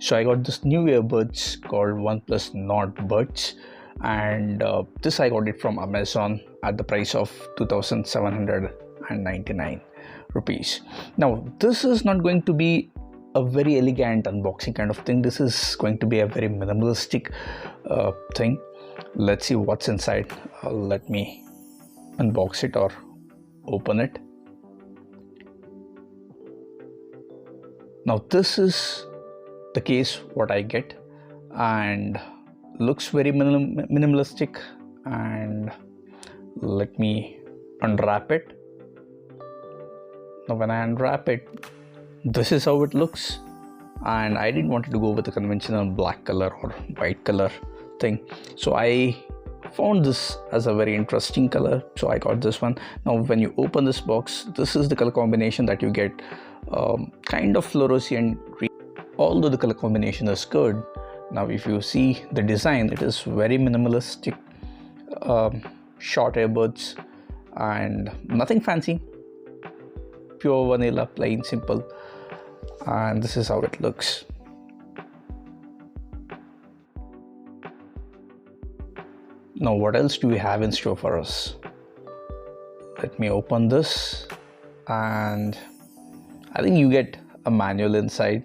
So I got this new earbuds called OnePlus Nord Earbuds, and this I got it from Amazon at the price of 2,799 rupees. Now this is not going to be a very elegant unboxing kind of thing. This is going to be a very minimalistic thing. Let's see what's inside. Let me unbox it or open it. Now this is the case what I get, and looks very minimalistic. And let me unwrap it. Now when I unwrap it, this is how it looks, and I didn't want to go with the conventional black color or white color thing, so I found this as a very interesting color, so I got this one. Now when you open this box, this is the color combination that you get, kind of fluorescent green, although the color combination is good. Now if you see the design, it is very minimalistic, short earbuds and nothing fancy, pure vanilla, plain simple, and this is how it looks. Now what else do we have in store for us? Let me open this, and I think you get a manual inside.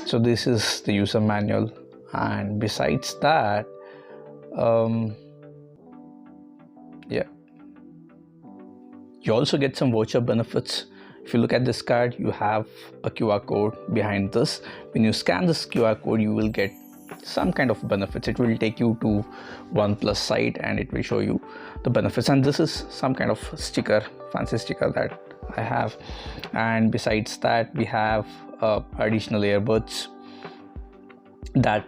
So this is the user manual, and besides that, you also get some voucher benefits. If you look at this card, you have a QR code behind this. When you scan this QR code, you will get some kind of benefits. It will take you to OnePlus site and it will show you the benefits, and this is some kind of sticker, fancy sticker that I have. And besides that, we have additional earbuds that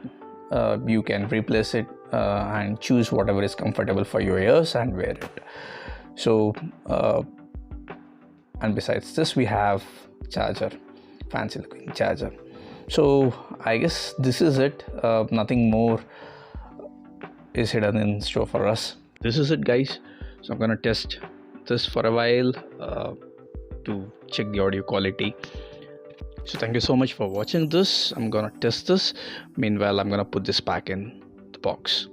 you can replace it and choose whatever is comfortable for your ears and wear it. So and besides this, we have charger, fancy looking charger. So I guess this is it. Nothing more is hidden in store for us. This is it, guys. So I'm gonna test this for a while to check the audio quality. So thank you so much for watching this. I'm gonna test this. Meanwhile, I'm gonna put this back in the box.